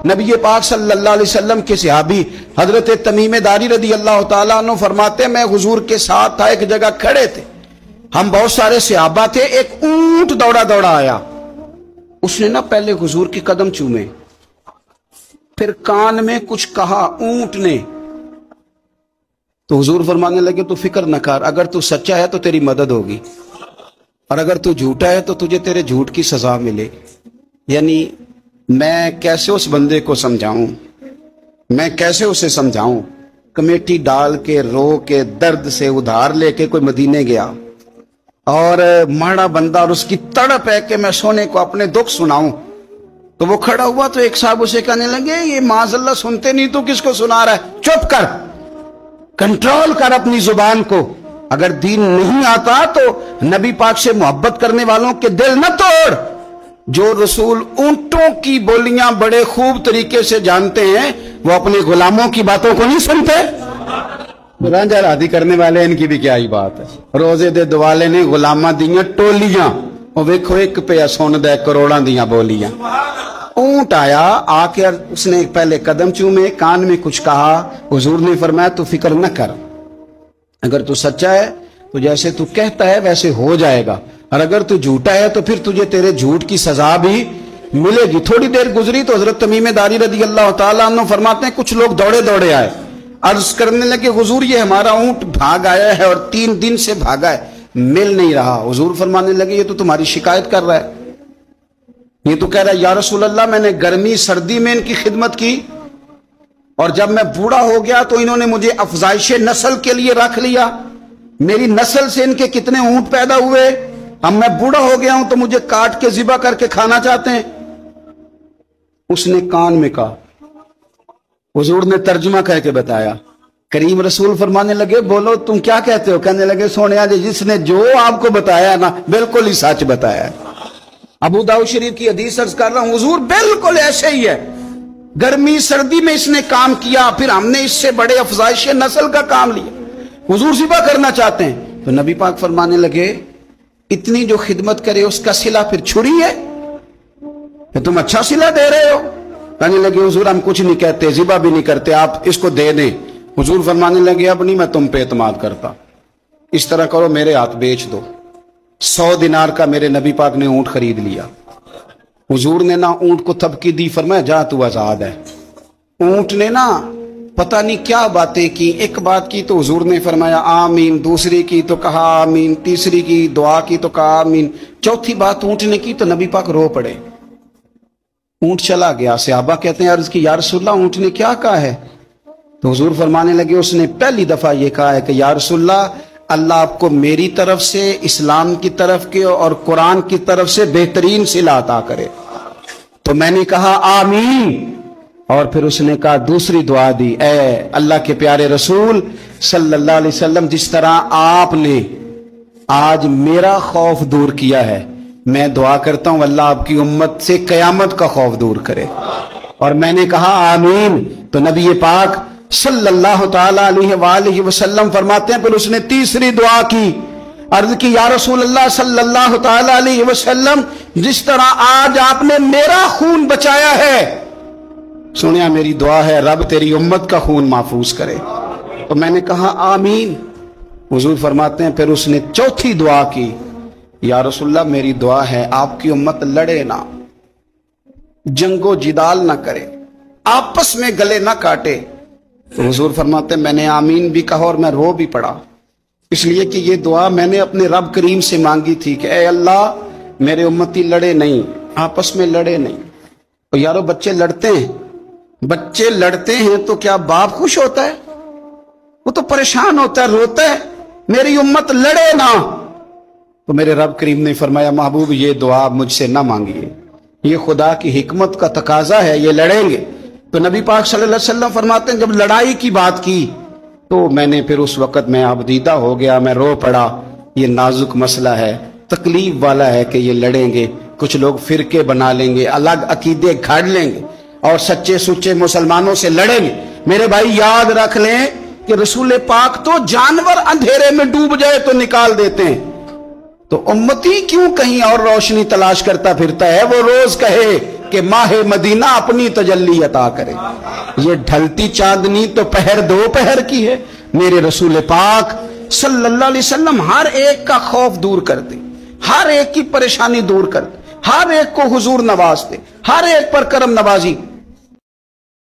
نبی پاک صلی اللہ علیہ وسلم کے صحابی حضرت تمیم داری رضی اللہ تعالیٰ عنہ فرماتے ہیں میں حضور کے ساتھ تھا، ایک جگہ کھڑے تھے، ہم بہت سارے صحابہ تھے، ایک اونٹ دوڑا دوڑا آیا، اس نے پہلے حضور کی قدم چومے، پھر کان میں کچھ کہا اونٹ نے، تو حضور فرمانے لگے تو فکر نہ کر، اگر تو سچا ہے تو تیری مدد ہوگی، اور اگر تو جھوٹا ہے تو تجھے تیرے جھوٹ کی سزا ملے۔ یعنی میں کیسے اس بندے کو سمجھاؤں، میں کیسے اسے سمجھاؤں، کمیٹی ڈال کے رو کے درد سے ادھار لے کے کوئی مدینے گیا اور ماڑا بندہ، اور اس کی تڑپ ہے کہ میں سونے کو اپنے دکھ سناؤں، تو وہ کھڑا ہوا تو ایک صاحب اسے کہنے لگے یہ معاذ اللہ سنتے نہیں تو کس کو سنا رہا ہے، چپ کر، کنٹرول کر اپنی زبان کو، اگر دین نہیں آتا تو نبی پاک سے محبت کرنے والوں کے دل نہ توڑ۔ جو رسول اونٹوں کی بولیاں بڑے خوب طریقے سے جانتے ہیں وہ اپنے غلاموں کی باتوں کو نہیں سنتے۔ رانجھا رادی کرنے والے ان کی بھی کیا ہی بات ہے، روزے دے دوالے نے غلامہ دیاں ٹولیاں، وہ ویکھو ایک پہ سون دے کروڑاں دیاں بولیاں۔ اونٹ آیا، آ کے اس نے پہلے قدم چومے، کان میں کچھ کہا، حضور نے فرمایا تو فکر نہ کر، اگر تو سچا ہے تو جیسے تو کہتا ہے ویسے ہو جائے گا، اور اگر تو جھوٹا ہے تو پھر تجھے تیرے جھوٹ کی سزا بھی ملے گی۔ تھوڑی دیر گزری تو حضرت تمیم داری رضی اللہ تعالیٰ عنہ فرماتے ہیں کچھ لوگ دوڑے دوڑے آئے، عرض کرنے لگے حضور یہ ہمارا اونٹ بھاگ آیا ہے اور 3 دن سے بھاگا ہے، مل نہیں رہا۔ حضور فرمانے لگے یہ تو تمہاری شکایت کر رہا ہے، یہ تو کہہ رہا ہے یا رسول اللہ میں نے گرمی سردی میں ان کی خدمت کی، اور جب میں بوڑھا ہو گیا تو انہوں نے مجھے افزائش نسل کے لیے رکھ لیا، میری نسل سے ان کے کتنے اونٹ پیدا ہوئے، اب میں بوڑھا ہو گیا ہوں تو مجھے کاٹ کے ذبح کر کے کھانا چاہتے ہیں۔ اس نے کان میں کہا، حضور نے ترجمہ کہہ کے بتایا، کریم رسول فرمانے لگے بولو تم کیا کہتے ہو؟ کہنے لگے سونیا جی جس نے جو آپ کو بتایا نا بالکل ہی سچ بتایا ہے۔ ابو داؤد شریف کی حدیث عرض کر رہا ہوں، حضور بالکل ایسے ہی ہے، گرمی سردی میں اس نے کام کیا، پھر ہم نے اس سے بڑے افزائش نسل کا کام لیا، حضور ذبح کرنا چاہتے ہیں۔ تو نبی پاک فرمانے لگے اتنی جو خدمت کرے اس کا صلہ پھر چھری ہے، کہ تم اچھا صلہ دے رہے ہو؟ کہنے لگے حضور ہم کچھ نہیں کہتے، ذبح بھی نہیں کرتے، آپ اس کو دے دیں۔ حضور فرمانے لگے اب نہیں میں تم پہ اعتماد کرتا، اس طرح کرو میرے ہاتھ بیچ دو۔ 100 دینار کا میرے نبی پاک نے اونٹ خرید لیا۔ حضور نے نا اونٹ کو تھپکی دی، فرمایا جا تو آزاد ہے۔ اونٹ نے نا پتہ نہیں کیا باتیں کی، ایک بات کی تو حضور نے فرمایا آمین، دوسری کی تو کہا آمین، تیسری کی دعا کی تو کہا آمین، چوتھی بات اونٹ نے کی تو نبی پاک رو پڑے۔ اونٹ چلا گیا، صحابہ کہتے ہیں عرض کی یا رسول اللہ اونٹ نے کیا کہا ہے؟ تو حضور فرمانے لگے اس نے پہلی دفعہ یہ کہا ہے کہ یا رسول اللہ اللہ آپ کو میری طرف سے، اسلام کی طرف کے اور قرآن کی طرف سے بہترین صلہ عطا کرے۔ تو میں نے کہا آمین، اور پھر اس نے کہا دوسری دعا دی، اے اللہ کے پیارے رسول صلی اللہ علیہ وسلم جس طرح آپ نے آج میرا خوف دور کیا ہے، میں دعا کرتا ہوں اللہ آپ کی امت سے قیامت کا خوف دور کرے۔ اور میں نے کہا آمین۔ تو نبی پاک صلی اللہ تعالی علیہ وآلہ وسلم فرماتے ہیں پھر اس نے تیسری دعا کی، عرض کی یا رسول اللہ صلی اللہ تعالی علیہ وسلم جس طرح آج آپ نے میرا خون بچایا ہے، سنیا میری دعا ہے رب تیری امت کا خون محفوظ کرے۔ تو میں نے کہا آمین۔ حضور فرماتے ہیں پھر اس نے چوتھی دعا کی، یا رسول اللہ میری دعا ہے آپ کی امت لڑے نہ، جنگ و جدال نہ کرے، آپس میں گلے نہ کاٹے۔ تو حضور فرماتے ہیں میں نے آمین بھی کہا اور میں رو بھی پڑا، اس لیے کہ یہ دعا میں نے اپنے رب کریم سے مانگی تھی کہ اے اللہ میرے امتی لڑے نہیں، آپس میں لڑے نہیں۔ تو یارو بچے لڑتے ہیں، بچے لڑتے ہیں تو کیا باپ خوش ہوتا ہے؟ وہ تو پریشان ہوتا ہے، روتا ہے، میری امت لڑے نہ۔ تو میرے رب کریم نے فرمایا محبوب یہ دعا مجھ سے نہ مانگیے، یہ خدا کی حکمت کا تقاضا ہے، یہ لڑیں گے۔ تو نبی پاک صلی اللہ علیہ وسلم فرماتے ہیں جب لڑائی کی بات کی تو میں نے پھر اس وقت میں آبدیدہ ہو گیا، میں رو پڑا، یہ نازک مسئلہ ہے، تکلیف والا ہے کہ یہ لڑیں گے، کچھ لوگ فرقے بنا لیں گے، الگ عقیدے گھڑ لیں گے اور سچے سچے مسلمانوں سے لڑیں گے۔ میرے بھائی یاد رکھ لیں کہ رسول پاک تو جانور اندھیرے میں ڈوب جائے تو نکال دیتے ہیں، تو امتی کیوں کہیں اور روشنی تلاش کرتا پھرتا ہے؟ وہ روز کہے کہ ماہ مدینہ اپنی تجلی عطا کرے۔ یہ ڈھلتی چاندنی تو پہر دو پہر کی ہے، میرے رسول پاک صلی اللہ علیہ وسلم ہر ایک کا خوف دور کرتے، ہر ایک کی پریشانی دور کرتے، ہر ایک کو حضور نوازتے، ہر ایک پر کرم نوازی